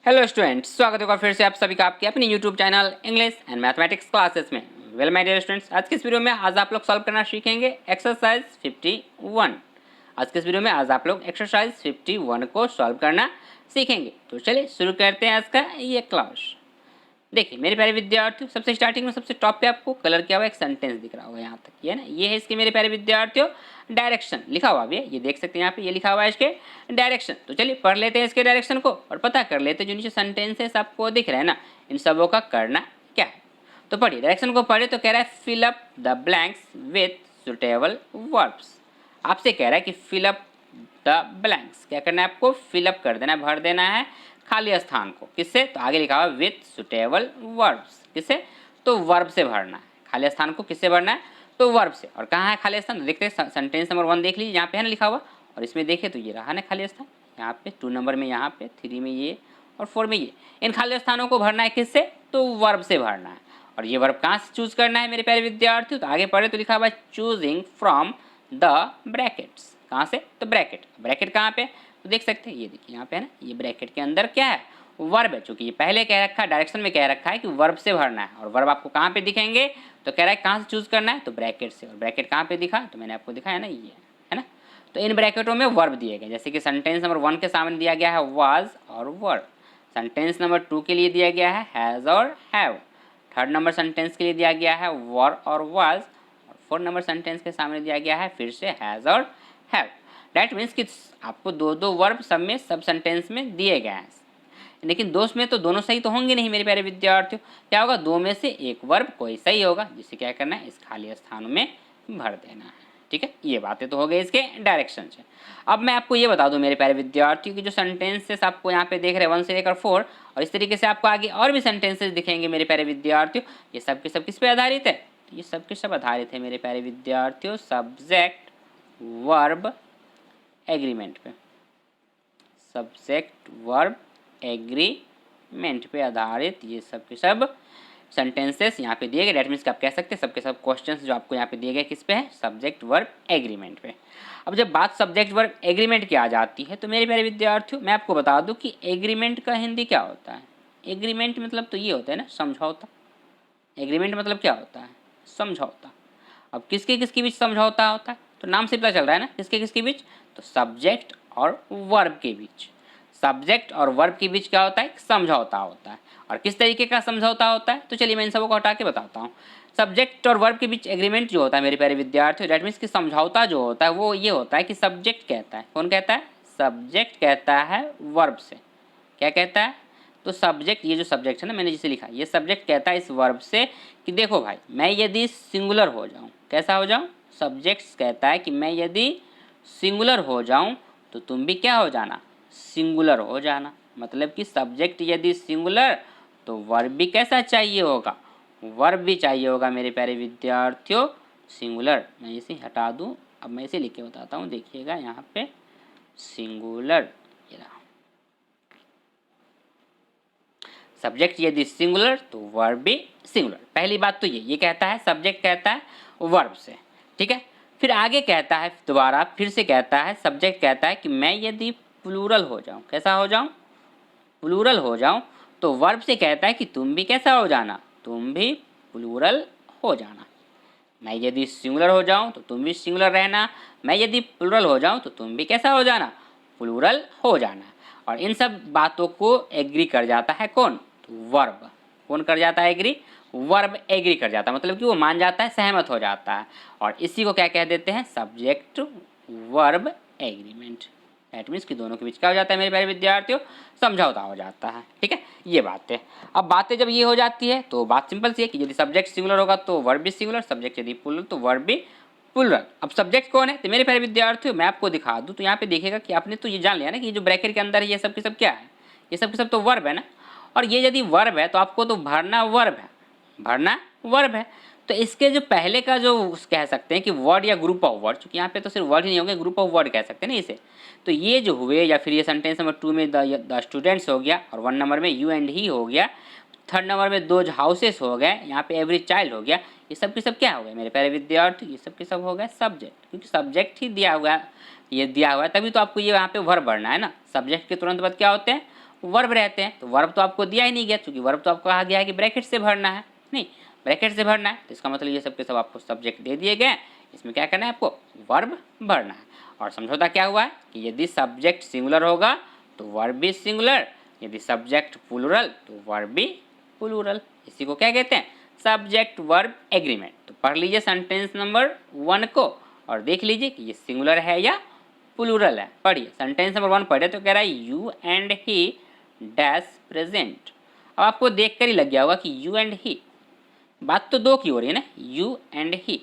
Hello students, स्वागत होगा फिर से आप सभी का आपके अपने YouTube channel English and mathematics classes में। वेल माय डियर स्टूडेंट्स, आज के इस वीडियो में आज आप लोग सॉल्व करना सीखेंगे एक्सरसाइज 51। आज के इस वीडियो में आज आप लोग एक्सरसाइज 51 को सॉल्व करना सीखेंगे। तो चलिए शुरू करते हैं आज का ये क्लास। देखिए मेरे प्यारे विद्यार्थियों, सबसे स्टार्टिंग में सबसे टॉप पे आपको कलर किया हुआ एक सेंटेंस दिख रहा होगा यहाँ तक, ये ना, ये है इसके मेरे प्यारे विद्यार्थियों डायरेक्शन लिखा हुआ भी है, ये देख सकते हैं यहाँ पे, ये लिखा हुआ है इसके डायरेक्शन। तो चलिए पढ़ लेते हैं इसके डायरेक्शन को और पता कर लेते हैं जो नीचे सेंटेंसेस आपको दिख रहे हैं ना, इन सबों का करना क्या है। तो पढ़िए डायरेक्शन को, पढ़े तो कह रहा है fill up the blanks with suitable verbs. आपसे कह रहा है कि फिल अप द ब्लैंक्स, क्या करना है आपको, फिलअप कर देना है, भर देना है खाली स्थान को। किससे, तो आगे लिखा हुआ विथ सुटेबल वर्ब्स, किससे, तो वर्ब से भरना है खाली स्थान को। किससे भरना है, तो वर्ब से। और कहाँ है खाली स्थान, तो देखते हैं सेंटेंस नंबर 1 देख लीजिए, यहाँ पे है ना लिखा हुआ, और इसमें देखें तो ये रहा ना खाली स्थान, यहाँ पे 2 नंबर में, यहाँ पे 3 में ये और 4 में ये। इन खाली स्थानों को भरना है किससे, तो वर्ब से भरना है। और ये वर्ब कहाँ से चूज करना है मेरे प्यारे विद्यार्थियों, तो आगे पढ़े तो लिखा हुआ है चूजिंग फ्रॉम द ब्रैकेट्स। कहाँ से, तो ब्रैकेट। ब्रैकेट कहाँ पे, तो देख सकते हैं, ये देखिए यहाँ पे है ना, ये ब्रैकेट के अंदर क्या है, वर्ब है। चूंकि ये पहले कह रखा है, डायरेक्शन में कह रखा है कि वर्ब से भरना है, और वर्ब आपको कहाँ पे दिखेंगे, तो कह रहा है कहाँ से चूज करना है, तो ब्रैकेट से। और ब्रैकेट कहाँ पे दिखा, तो मैंने आपको दिखाया ना, ये है ना। तो इन ब्रैकेटों में वर्ब दिए गए, जैसे कि सेंटेंस नंबर 1 के सामने दिया गया है वाज और वर। सेंटेंस नंबर 2 के लिए दिया गया है हैज़ और हैव। थर्ड नंबर सेंटेंस के लिए दिया गया है वर और वाज। और 4 नंबर सेंटेंस के सामने दिया गया है फिर से हैज़ और हैव। दैट मीन्स कि आपको दो दो वर्ब सब में, सब सेंटेंस में दिए गए हैं, लेकिन दो में तो दोनों सही तो होंगे नहीं मेरे प्यारे विद्यार्थियों। क्या होगा, 2 में से एक वर्ब कोई सही होगा, जिसे क्या करना है, इस खाली स्थानों में भर देना है। ठीक है, ये बातें तो हो गई इसके डायरेक्शन से। अब मैं आपको ये बता दूं मेरे प्यारे विद्यार्थियों की जो सेंटेंसेस आपको यहाँ पे देख रहे हैं 1 से लेकर 4, और इस तरीके से आपको आगे और भी सेंटेंसेस दिखेंगे मेरे प्यारे विद्यार्थियों, ये सब के सब किस पे आधारित है, तो ये सब के सब आधारित है मेरे प्यारे विद्यार्थियों सब्जेक्ट वर्ब एग्रीमेंट पे। सब्जेक्ट वर्ब एग्रीमेंट पे आधारित ये सब के सब सेंटेंसेस यहाँ पे दिए गए। डेट मीन्स कि आप कह सकते हैं सबके सब क्वेश्चंस जो आपको यहाँ पे दिए गए किस पे है, सब्जेक्ट वर्ब एग्रीमेंट पे। अब जब बात सब्जेक्ट वर्ब एग्रीमेंट की आ जाती है तो मेरे प्यारे विद्यार्थियों मैं आपको बता दूं कि एग्रीमेंट का हिंदी क्या होता है। एग्रीमेंट मतलब तो ये होता है ना, समझौता। एग्रीमेंट मतलब क्या होता है, समझौता। अब किसके किसके बीच समझौता होता है, तो नाम से पता चल रहा है ना, किसके किसके बीच, तो सब्जेक्ट और वर्ब के बीच। सब्जेक्ट और वर्ब के बीच क्या होता है, समझौता होता है। और किस तरीके का समझौता होता है, तो चलिए मैं इन सबको हटा के बताता हूँ। सब्जेक्ट और वर्ब के बीच एग्रीमेंट जो होता है मेरे प्यारे विद्यार्थियों, दैट मीन्स कि समझौता जो होता है वो ये होता है कि सब्जेक्ट कहता है, कौन कहता है, सब्जेक्ट कहता है वर्ब से। क्या कहता है, तो सब्जेक्ट, ये जो सब्जेक्ट है ना, मैंने जिसे लिखा, ये सब्जेक्ट कहता है इस वर्ब से कि देखो भाई, मैं यदि सिंगुलर हो जाऊँ, कैसा हो जाऊँ, सब्जेक्ट कहता है कि मैं यदि सिंगुलर हो जाऊँ तो तुम भी क्या हो जाना, सिंगुलर हो जाना। मतलब कि सब्जेक्ट यदि सिंगुलर तो वर्ब भी कैसा चाहिए होगा, वर्ब भी चाहिए होगा मेरे प्यारे विद्यार्थियों सिंगुलर। मैं इसे हटा दूँ, अब मैं इसे लिख के बताता हूँ, देखिएगा यहाँ पे सिंगुलर, सब्जेक्ट यदि सिंगुलर तो वर्ब भी सिंगुलर। पहली बात तो ये कहता है, सब्जेक्ट कहता है वर्ब से। ठीक है, फिर आगे कहता है, दोबारा फिर से कहता है, सब्जेक्ट कहता है कि मैं यदि प्लूरल हो जाऊं, कैसा हो जाऊं, प्लूरल हो जाऊं, तो वर्ब से कहता है कि तुम भी कैसा हो जाना, तुम भी प्लूरल हो जाना। मैं यदि सिंगुलर हो जाऊं तो तुम भी सिंगुलर रहना, मैं यदि प्लूरल हो जाऊं तो तुम भी कैसा हो जाना, प्लूरल हो जाना। और इन सब बातों को एग्री कर जाता है कौन, तो वर्ब। कौन कर जाता है एग्री, वर्ब एग्री कर जाता है, मतलब कि वो मान जाता है, सहमत हो जाता है। और इसी को क्या कह देते हैं, subject verb agreement. That means कि दोनों के बीच क्या हो जाता है मेरे प्यारे विद्यार्थियों, समझौता हो जाता है। ठीक है, ये बातें। अब बातें जब ये हो जाती है तो बात सिंपल सी है कि यदि सब्जेक्ट सिंगुलर होगा तो वर्ब भी सिंगुलर, सब्जेक्ट यदि प्लूरल तो वर्ब भी प्लूरल। अब सब्जेक्ट कौन है, तो मेरे प्यारे विद्यार्थियों मैं आपको दिखा दूं, तो यहाँ पे देखिएगा कि आपने तो ये जान लिया ना कि जो ब्रैकेट के अंदर है ये सब के सब क्या है, ये सब के सब तो वर्ब है ना। और ये यदि वर्ब है तो आपको तो भरना वर्ब है, भरना वर्ब है। तो इसके जो पहले का जो कह सकते हैं कि वर्ड या ग्रुप ऑफ वर्ड, चूँकि यहाँ पे तो सिर्फ वर्ड ही नहीं होंगे, ग्रुप ऑफ वर्ड कह सकते हैं ना इसे। तो ये जो हुए, या फिर ये सेंटेंस नंबर 2 में द स्टूडेंट्स हो गया, और 1 नंबर में यू एंड ही हो गया, थर्ड नंबर में दोज हाउसेस हो गए, यहाँ पे एवरी चाइल्ड हो गया, ये सब के सब क्या हो गए मेरे प्यारे विद्यार्थी, ये सब के सब हो गए सब्जेक्ट, क्योंकि सब्जेक्ट ही दिया हुआ है, ये दिया हुआ है तभी तो आपको ये यहाँ पे वर्ब भरना है ना। सब्जेक्ट के तुरंत बाद क्या होते हैं, वर्ब रहते हैं। तो वर्ब तो आपको दिया ही नहीं गया, क्योंकि वर्ब तो आपको कहा गया है कि ब्रैकेट से भरना है, नहीं ब्रैकेट से भरना है। तो इसका मतलब ये सब के सब आपको सब्जेक्ट दे दिए गए, इसमें क्या करना है आपको वर्ब भरना है। और समझौता क्या हुआ है कि यदि सब्जेक्ट सिंगुलर होगा तो वर्ब भी सिंगुलर, यदि सब्जेक्ट प्लूरल तो वर्ब भी प्लूरल। इसी को क्या कहते हैं, सब्जेक्ट वर्ब एग्रीमेंट। तो पढ़ लीजिए सेंटेंस नंबर 1 को और देख लीजिए कि ये सिंगुलर है या प्लूरल है। पढ़िए सेंटेंस नंबर 1 पढ़े तो कह रहा है you and he dash present. अब आपको देख कर ही लग गया होगा कि यू एंड ही, बात तो दो की हो रही है ना, यू एंड ही,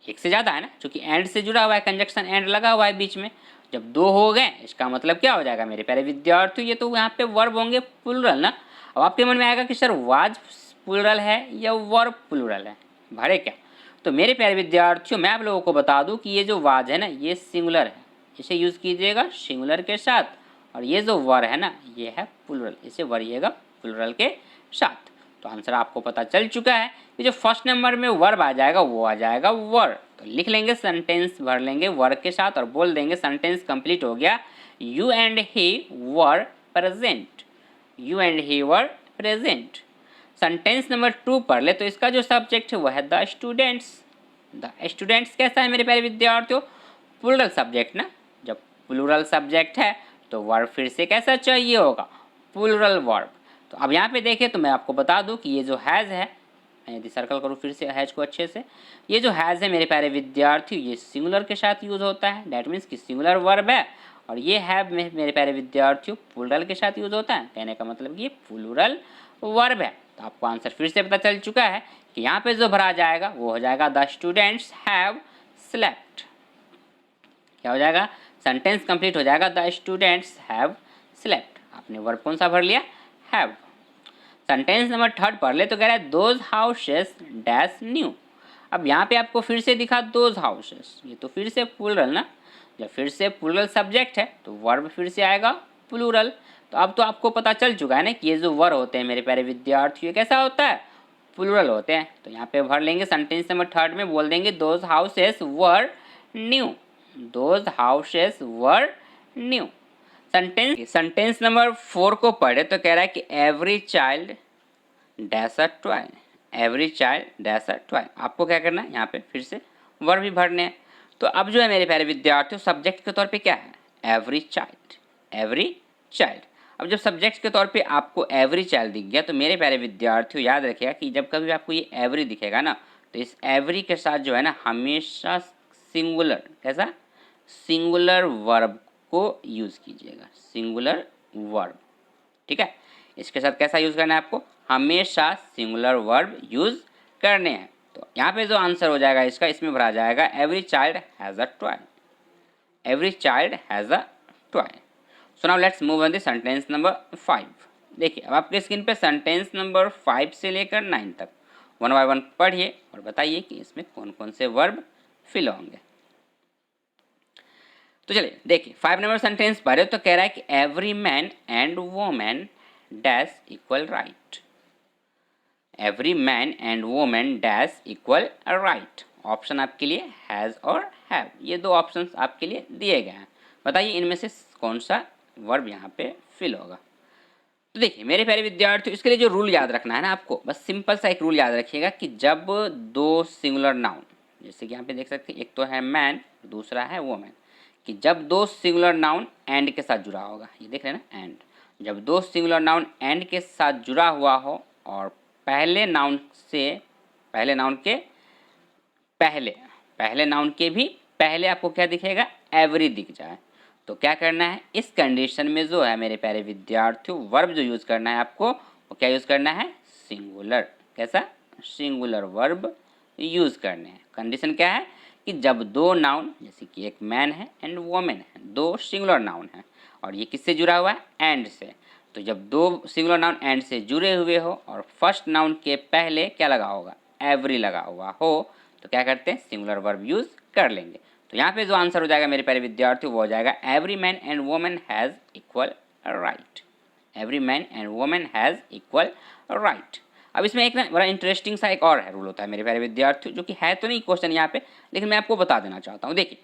एक से ज़्यादा है ना, क्योंकि एंड से जुड़ा हुआ है, कंजक्शन एंड लगा हुआ है बीच में। जब दो हो गए इसका मतलब क्या हो जाएगा मेरे प्यारे विद्यार्थियों, ये तो यहाँ पे वर्ब होंगे प्लूरल ना। अब आपके मन में आएगा कि सर वाज प्लूरल है या वर्ब प्लूरल है, भरे क्या। तो मेरे प्यारे विद्यार्थियों मैं आप लोगों को बता दूं कि ये जो वाज है ना ये सिंगुलर है, इसे यूज़ कीजिएगा सिंगुलर के साथ। और ये जो वर है ना ये है प्लूरल, इसे वरिएगा प्लूरल के साथ। तो आंसर आपको पता चल चुका है कि जो फर्स्ट नंबर में वर्ब आ जाएगा वो आ जाएगा वर। तो लिख लेंगे सेंटेंस भर लेंगे वर्ब के साथ और बोल देंगे सेंटेंस कंप्लीट हो गया, you and he were present, you and he were present. Sentence number 2 पढ़ ले तो इसका जो सब्जेक्ट है वह है द स्टूडेंट्स। द स्टूडेंट्स कैसा है मेरे प्यारे विद्यार्थियों, प्लूरल सब्जेक्ट ना। जब प्लूरल सब्जेक्ट है तो वर्ब फिर से कैसा चाहिए होगा, प्लूरल वर्ब। तो अब यहाँ पे देखें तो मैं आपको बता दूं कि ये जो हैज़ है, मैं यदि सर्कल करूँ फिर से हैज़ को अच्छे से, ये जो हैज़ है मेरे प्यारे विद्यार्थी ये सिंगुलर के साथ यूज़ होता है, डैट मीन्स कि सिंगुलर वर्ब है। और ये हैव मेरे प्यारे विद्यार्थियों प्लूरल के साथ यूज़ होता है, कहने का मतलब कि ये प्लूरल वर्ब है। तो आपको आंसर फिर से पता चल चुका है कि यहाँ पे जो भरा जाएगा वो हो जाएगा द स्टूडेंट्स हैव स्लेप्ट। क्या हो जाएगा, सेंटेंस कंप्लीट हो जाएगा द स्टूडेंट्स हैव स्लेप्ट। आपने वर्ब कौन सा भर लिया, हैव। सेंटेंस नंबर 3 पढ़ ले तो कह रहा है दोज हाउसेस डैश न्यू। अब यहाँ पे आपको फिर से दिखा दोज हाउसेस, ये तो फिर से प्लूरल ना। जब फिर से प्लूरल सब्जेक्ट है तो वर्ब फिर से आएगा प्लूरल। तो अब तो आपको पता चल चुका है ना कि ये जो वर्ब होते हैं मेरे प्यारे विद्यार्थियों कैसा होता है, प्लूरल होते हैं। तो यहाँ पे भर लेंगे सेंटेंस नंबर 3 में बोल देंगे those houses were new, those houses were new. Sentence number 4 को पढ़े तो कह रहा है कि every child dash a toy, every child dash a toy. आपको क्या करना है यहाँ पे फिर से वर्ब भी भरने हैं। तो अब जो है मेरे प्यारे विद्यार्थियों सब्जेक्ट के तौर पे क्या है, एवरी चाइल्ड, एवरी चाइल्ड। अब जब सब्जेक्ट के तौर पे आपको एवरी चाइल्ड दिख गया तो मेरे प्यारे विद्यार्थियों याद रखिएगा कि जब कभी आपको ये एवरी दिखेगा ना तो इस एवरी के साथ जो है ना हमेशा सिंगुलर, कैसा सिंगुलर वर्ब को यूज़ कीजिएगा, सिंगुलर वर्ब, ठीक है। इसके साथ कैसा यूज़ करना है आपको, हमेशा सिंगुलर वर्ब यूज़ करने हैं। तो यहाँ पे जो आंसर हो जाएगा इसका, इसमें भरा जाएगा every child has a toy, every child has a toy. So now let's move on the sentence number 5। देखिए अब आपके स्क्रीन पे सेंटेंस नंबर 5 से लेकर 9 तक 1 बाय 1 पढ़िए और बताइए कि इसमें कौन कौन से वर्ब फिल होंगे। तो चलिए देखिए 5 नंबर सेंटेंस पढ़े तो कह रहा है कि every man and women dash equal right, every man and women dash equal right. Option आपके लिए हैज़ और हैव, ये दो ऑप्शंस आपके लिए दिए गए हैं। बताइए इनमें से कौन सा वर्ब यहाँ पे फिल होगा। तो देखिए मेरे प्यारे विद्यार्थियों इसके लिए जो रूल याद रखना है ना आपको, बस सिंपल सा एक रूल याद रखिएगा कि जब दो सिंगुलर नाउन, जैसे कि यहाँ पे देख सकते हैं एक तो है मैन दूसरा है वोमेन, कि जब दो सिंगुलर नाउन एंड के साथ जुड़ा होगा, ये देख रहे हैं ना एंड, जब दो सिंगुलर नाउन एंड के साथ जुड़ा हुआ हो और पहले नाउन के पहले नाउन के भी पहले आपको क्या दिखेगा, एवरी दिख जाए, तो क्या करना है इस कंडीशन में जो है मेरे प्यारे विद्यार्थियों वर्ब जो यूज़ करना है आपको वो क्या यूज़ करना है, सिंगुलर। कैसा, सिंगुलर वर्ब यूज़ करने हैं। कंडीशन क्या है कि जब दो नाउन जैसे कि एक मैन है एंड वोमेन है, दो सिंगुलर नाउन है और ये किससे जुड़ा हुआ है, एंड से। तो जब दो सिंगुलर नाउन एंड से जुड़े हुए हो और फर्स्ट नाउन के पहले क्या लगा होगा, एवरी लगा हुआ हो, तो क्या करते हैं सिंगुलर वर्ब यूज़ कर लेंगे। तो यहाँ पे जो आंसर हो जाएगा मेरे प्यारे विद्यार्थी वो हो जाएगा every man and women has equal right, every man and women has equal right. अब इसमें एक ना बड़ा इंटरेस्टिंग सा एक और है रूल होता है मेरे प्यारे विद्यार्थियों, जो कि है तो नहीं क्वेश्चन यहाँ पे, लेकिन मैं आपको बता देना चाहता हूँ। देखिए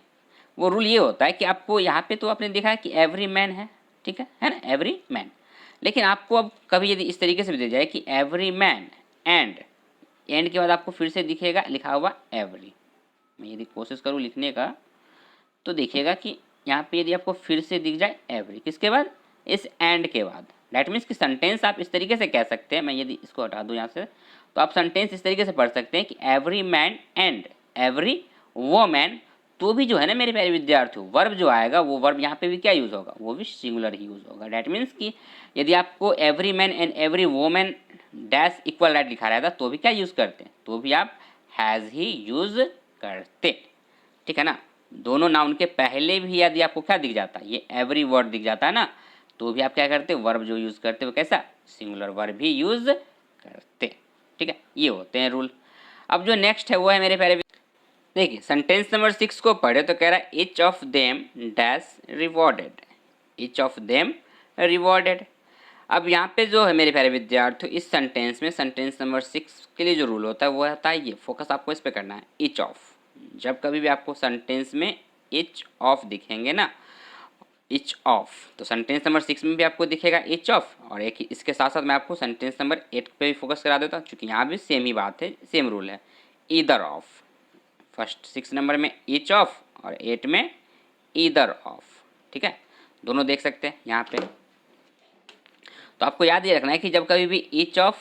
वो रूल ये होता है कि आपको यहाँ पे तो आपने देखा है कि एवरी मैन है ठीक है ना, एवरी मैन। लेकिन आपको अब कभी यदि इस तरीके से भी दे जाए कि एवरी मैन एंड के बाद आपको फिर से दिखेगा लिखा हुआ एवरी। मैं यदि कोशिश करूँ लिखने का तो देखिएगा कि यहाँ पे यदि आपको फिर से दिख जाए एवरी, किसके बाद, इस एंड के बाद, डैट मीन्स कि सेंटेंस आप इस तरीके से कह सकते हैं। मैं यदि इसको हटा दूँ यहाँ से तो आप सेंटेंस इस तरीके से पढ़ सकते हैं कि every man and every woman. तो भी जो है ना मेरे प्यारे विद्यार्थियों, वर्ब जो आएगा वो वर्ब यहाँ पे भी क्या यूज़ होगा, वो भी सिंगुलर ही यूज़ होगा। डैट मीन्स कि यदि आपको every man and every woman dash equal right लिखा रहता तो भी क्या यूज़ करते, तो भी आप हैज़ ही यूज़ करते, ठीक है ना। दोनों नाउन के पहले भी यदि आपको क्या दिख जाता है, ये एवरी वर्ड दिख जाता है ना, तो भी आप क्या करते, वर्ब जो यूज़ करते वो कैसा, सिंगुलर वर्ब ही यूज़ करते, ठीक है। ये होते हैं रूल। अब जो नेक्स्ट है वो है मेरे प्यारे, देखिए सेंटेंस नंबर 6 को पढ़े तो कह रहा है each of them dash rewarded, each of them rewarded. अब यहाँ पे जो है मेरे प्यारे विद्यार्थियों, इस सेंटेंस में सेंटेंस नंबर 6 के लिए जो रूल होता है वो होता है ये, फोकस आपको इस पे करना है, ईच ऑफ। जब कभी भी आपको सेंटेंस में ईच ऑफ दिखेंगे ना, ईच ऑफ, तो सेंटेंस नंबर 6 में भी आपको दिखेगा ईच ऑफ, और एक इसके साथ साथ मैं आपको सेंटेंस नंबर 8 पे भी फोकस करा देता हूँ, क्योंकि यहाँ भी सेम ही बात है, सेम रूल है, ईदर ऑफ। फर्स्ट 6 नंबर में ईच ऑफ और 8 में ईदर ऑफ, ठीक है, दोनों देख सकते हैं यहाँ पे। तो आपको याद ये रखना है कि जब कभी भी ईच ऑफ,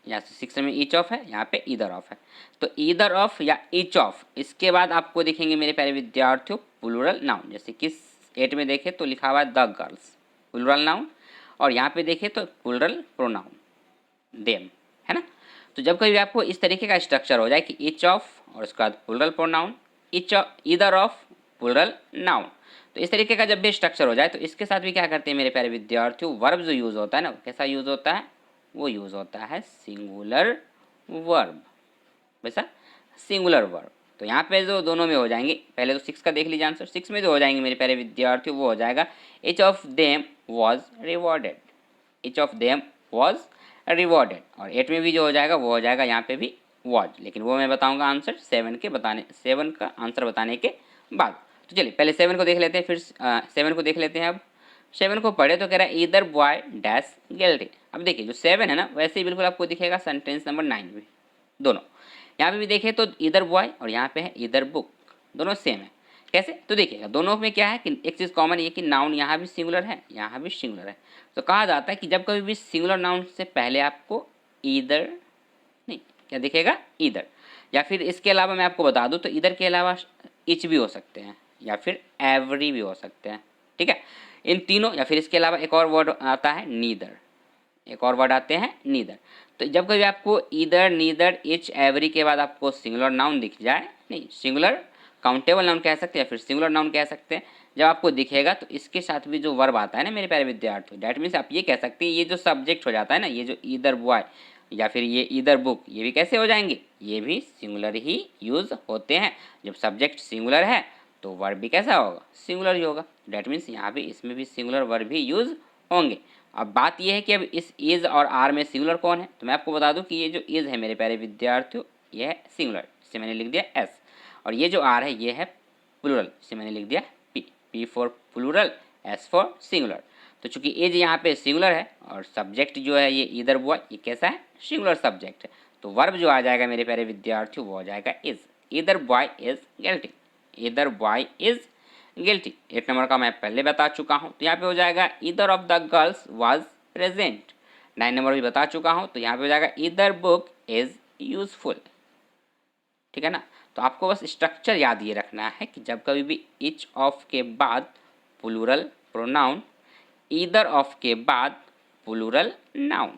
या 6 में ईच ऑफ है, यहाँ पे ईदर ऑफ है, तो ईदर ऑफ या ईच ऑफ, इसके बाद आपको दिखेंगे मेरे प्यारे विद्यार्थियों प्लूरल नाउन। जैसे कि 8 में देखें तो लिखा हुआ है द गर्ल्स, प्लूरल नाउन, और यहाँ पे देखें तो प्लूरल प्रोनाउन देम, है ना। तो जब कभी आपको इस तरीके का स्ट्रक्चर हो जाए कि ईच ऑफ और उसके बाद plural pronoun, either of plural noun, तो इस तरीके का जब भी स्ट्रक्चर हो जाए तो इसके साथ भी क्या करते हैं मेरे प्यारे विद्यार्थियों, वर्ब जो यूज़ होता है ना, कैसा यूज़ होता है, वो यूज़ होता है सिंगुलर वर्ब, वैसा सिंगुलर वर्ब। तो यहाँ पे जो दोनों में हो जाएंगे, पहले तो 6 का देख लीजिए आंसर, 6 में जो हो जाएंगे मेरे प्यारे विद्यार्थियों वो हो जाएगा each of them was rewarded, each of them was rewarded, और 8 में भी जो हो जाएगा वो हो जाएगा यहाँ पे भी वॉज, लेकिन वो मैं बताऊँगा आंसर 7 का आंसर बताने के बाद। तो चलिए पहले 7 को देख लेते हैं, फिर 7 को देख लेते हैं। अब 7 को पढ़े तो कह रहा है ईदर बॉय डैश गिल्टी। अब देखिए जो 7 है ना, वैसे ही बिल्कुल आपको दिखेगा सेंटेंस नंबर 9 में, दोनों यहाँ पे भी देखें तो ईदर बॉय और यहाँ पे है ईदर बुक, दोनों सेम है। कैसे, तो देखिएगा दोनों में क्या है कि एक चीज़ कॉमन ये कि नाउन यहाँ भी सिंगुलर है, यहाँ भी सिंगुलर है। तो कहा जाता है कि जब कभी भी सिंगुलर नाउन से पहले आपको ईदर नहीं, क्या दिखेगा, ईदर, या फिर इसके अलावा मैं आपको बता दूँ तो ईदर के अलावा इच भी हो सकते हैं, या फिर एवरी भी हो सकते हैं, ठीक है, इन तीनों, या फिर इसके अलावा एक और वर्ड आता है नीदर, एक और वर्ड आते हैं नीदर। तो जब कभी आपको ईदर, नीदर, इच, एवरी के बाद आपको सिंगुलर नाउन दिख जाए, नहीं सिंगुलर काउंटेबल नाउन कह सकते हैं या फिर सिंगुलर नाउन कह सकते हैं, जब आपको दिखेगा तो इसके साथ भी जो वर्ब आता है ना मेरे प्यारे विद्यार्थियों, डैट मीन्स आप ये कह सकते हैं ये जो सब्जेक्ट हो जाता है ना, ये जो ईदर बॉय या फिर ये ईदर बुक, ये भी कैसे हो जाएंगे, ये भी सिंगुलर ही यूज़ होते हैं। जब सब्जेक्ट सिंगुलर है तो वर्ब भी कैसा होगा, सिंगुलर ही होगा। डैट मीन्स यहाँ भी इसमें भी सिंगुलर वर्ब ही यूज़ होंगे। अब बात यह है कि अब इस इज़ और आर में सिंगुलर कौन है, तो मैं आपको बता दूं कि ये जो इज़ है मेरे प्यारे विद्यार्थियों ये है सिंगुलर, इसे मैंने लिख दिया एस, और ये जो आर है ये है प्लूरल, इसे मैंने लिख दिया P, P for plural, S for singular. तो चूंकि इज यहाँ पे सिंगुलर है और सब्जेक्ट जो है ये ईदर बॉय, ये कैसा है, सिंगुलर सब्जेक्ट है, तो वर्ब जो आ जाएगा मेरे प्यारे विद्यार्थियों वो हो जाएगा is, either boy is guilty, either boy is guilty. 8 number का मैं पहले बता चुका हूँ, तो यहाँ पे हो जाएगा either of the girls was present. 9 number भी बता चुका हूँ, तो यहाँ पे हो जाएगा ईदर बुक इज यूजफुल, ठीक है ना। तो आपको बस स्ट्रक्चर याद ये रखना है कि जब कभी भी इच ऑफ के बाद प्लूरल प्रोनाउन, ईदर ऑफ के बाद प्लूरल नाउन,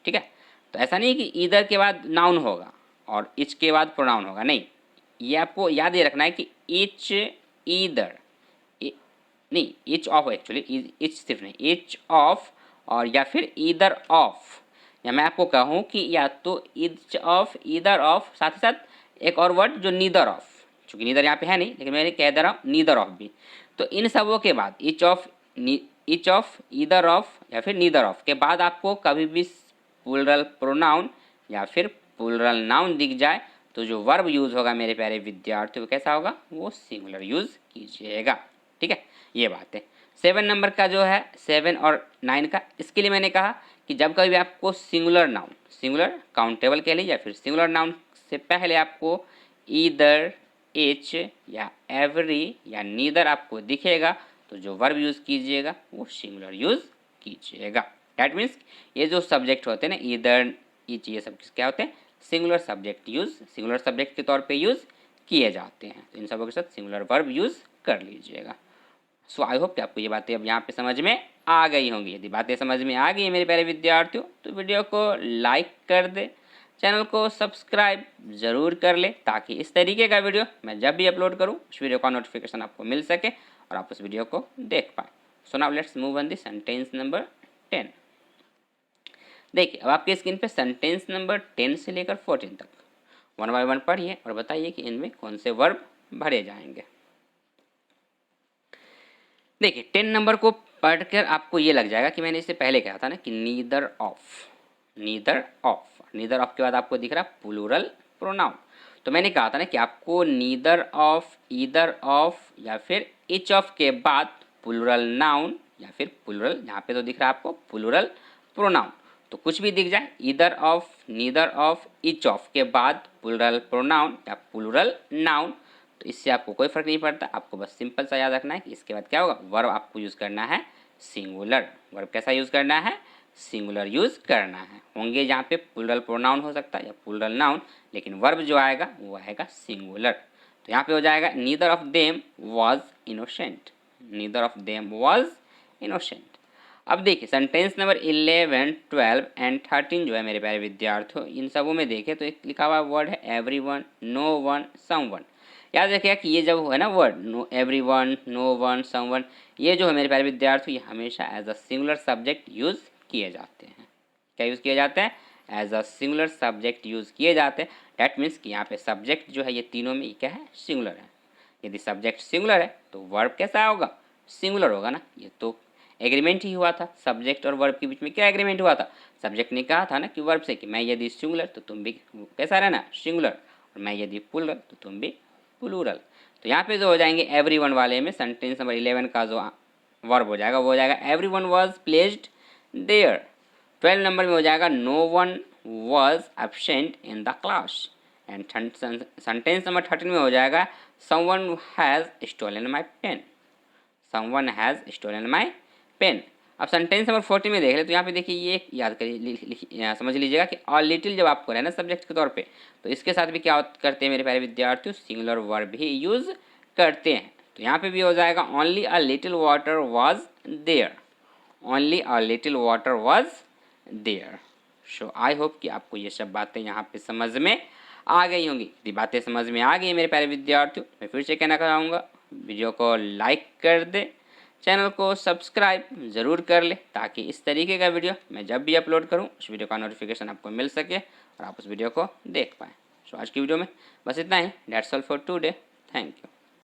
ठीक है। तो ऐसा नहीं कि ईदर के बाद नाउन होगा और इच के बाद प्रोनाउन होगा, नहीं, ये आपको याद ये रखना है कि इच, ईदर, नहीं इच ऑफ, एक्चुअली इच सिर्फ नहीं, इच ऑफ और या फिर ईदर ऑफ, या मैं आपको कहूँ कि या तो इच ऑफ, ईदर ऑफ, साथ ही साथ एक और वर्ड जो नीदर ऑफ, चूँकि नीदर यहाँ पे है नहीं लेकिन मैंने कह दे रहा हूँ नीदर ऑफ भी, तो इन सबों के बाद इच ऑफ, ईदर ऑफ या फिर नीदर ऑफ के बाद आपको कभी भी प्लूरल प्रोनाउन या फिर प्लूरल नाउन दिख जाए तो जो वर्ब यूज़ होगा मेरे प्यारे विद्यार्थियों कैसा होगा, वो सिंगुलर यूज़ कीजिएगा, ठीक है, ये बात है। 7 नंबर का जो है 7 और 9 का, इसके लिए मैंने कहा कि जब कभी भी आपको सिंगुलर नाउन, सिंगुलर काउंटेबल कह लीजिए या फिर सिंगुलर नाउन से पहले आपको ईदर, एच या एवरी या नीदर आपको दिखेगा तो जो वर्ब यूज़ कीजिएगा वो सिंगुलर यूज़ कीजिएगा। डैट मीन्स ये जो सब्जेक्ट होते हैं ना, ईदर, ईच, ये सब क्या होते हैं, singular subject use, singular subject के तौर पे यूज़ किए जाते हैं। तो इन सबों के साथ सिंगुलर वर्ब यूज़ कर लीजिएगा। सो आई होप कि आपको ये बातें अब यहाँ पे समझ में आ गई होंगी। यदि बातें समझ में आ गई है मेरे प्यारे विद्यार्थियों तो वीडियो को लाइक कर दे, चैनल को सब्सक्राइब ज़रूर कर ले, ताकि इस तरीके का वीडियो मैं जब भी अपलोड करूँ उस वीडियो का नोटिफिकेशन आपको मिल सके और आप उस वीडियो को देख पाएँ। So now let's move on the sentence number 10। देखिए अब आपकी स्क्रीन पे सेंटेंस नंबर 10 से लेकर 14 तक वन बाय वन पढ़िए और बताइए कि इनमें कौन से वर्ब भरे जाएंगे। देखिए 10 नंबर को पढ़कर आपको ये लग जाएगा कि मैंने इससे पहले कहा था ना कि neither of, neither of, neither of के बाद आपको दिख रहा प्लूरल प्रोनाउन। तो मैंने कहा था ना कि आपको नीदर ऑफ, ईदर ऑफ या फिर इच ऑफ के बाद प्लूरल नाउन या फिर प्लूरल, यहाँ पे तो दिख रहा है आपको प्लूरल प्रोनाउन, तो कुछ भी दिख जाए either of, neither of, each of के बाद प्लूरल प्रोनाउन या प्लूरल नाउन, तो इससे आपको कोई फर्क नहीं पड़ता। आपको बस सिंपल सा याद रखना है कि इसके बाद क्या होगा, वर्ब आपको यूज़ करना है सिंगुलर। वर्ब कैसा यूज़ करना है, सिंगुलर यूज़ करना है। होंगे जहाँ पे प्लूरल प्रोनाउन हो सकता है या प्लूरल नाउन, लेकिन वर्ब जो आएगा वो आएगा सिंगुलर। तो यहाँ पे हो जाएगा neither of them was innocent, neither of them was innocent. अब देखिए सेंटेंस नंबर 11, 12 एंड 13 जो है मेरे प्यारे विद्यार्थियों, इन सबों में देखें तो एक लिखा हुआ वर्ड है एवरीवन, नो वन, समवन। याद रखिएगा कि ये जब है ना word no, everyone, no one, someone, ये जो है मेरे प्यारे विद्यार्थी ये हमेशा as a singular subject use किए जाते हैं। क्या यूज़ किए जाते हैं, as a singular subject use किए जाते हैं। डैट मीन्स कि यहाँ पे सब्जेक्ट जो है ये तीनों में क्या है, सिंगुलर है। यदि सब्जेक्ट सिंगुलर है तो वर्ब कैसा होगा, सिंगुलर होगा ना। ये तो एग्रीमेंट ही हुआ था, सब्जेक्ट और वर्ब के बीच में क्या एग्रीमेंट हुआ था, सब्जेक्ट ने कहा था ना कि वर्ब से कि मैं यदि सिंगुलर तो तुम भी कैसा रहना, सिंगुलर, और मैं यदि प्लूरल तो तुम भी प्लूरल। तो यहाँ पे जो हो जाएंगे एवरीवन वाले में सेंटेंस नंबर 11 का जो वर्ब हो जाएगा वो हो जाएगा everyone was placed there. 12 number में हो जाएगा no one was absent in the class. And sentence number 13 में हो जाएगा someone has stolen my pen, someone has stolen my pen. अब सेंटेंस नंबर 40 में देख ले तो यहाँ पे देखिए ये याद करिए, समझ लीजिएगा कि ऑल लिटिल जब आपको रहना सब्जेक्ट के तौर पे तो इसके साथ भी क्या करते हैं मेरे प्यारे विद्यार्थियों, सिंगुलर वर्ब ही यूज़ करते हैं। तो यहाँ पे भी हो जाएगा only a little water was there, only a little water was there. So I hope कि आपको ये सब बातें यहाँ पे समझ में आ गई होंगी। यदि बातें समझ में आ गई मेरे प्यारे विद्यार्थियों, मैं फिर से कहना चाहूँगा वीडियो को लाइक कर दे, चैनल को सब्सक्राइब ज़रूर कर ले, ताकि इस तरीके का वीडियो मैं जब भी अपलोड करूं उस वीडियो का नोटिफिकेशन आपको मिल सके और आप उस वीडियो को देख पाएँ। सो आज की वीडियो में बस इतना ही। That's all for today. Thank you.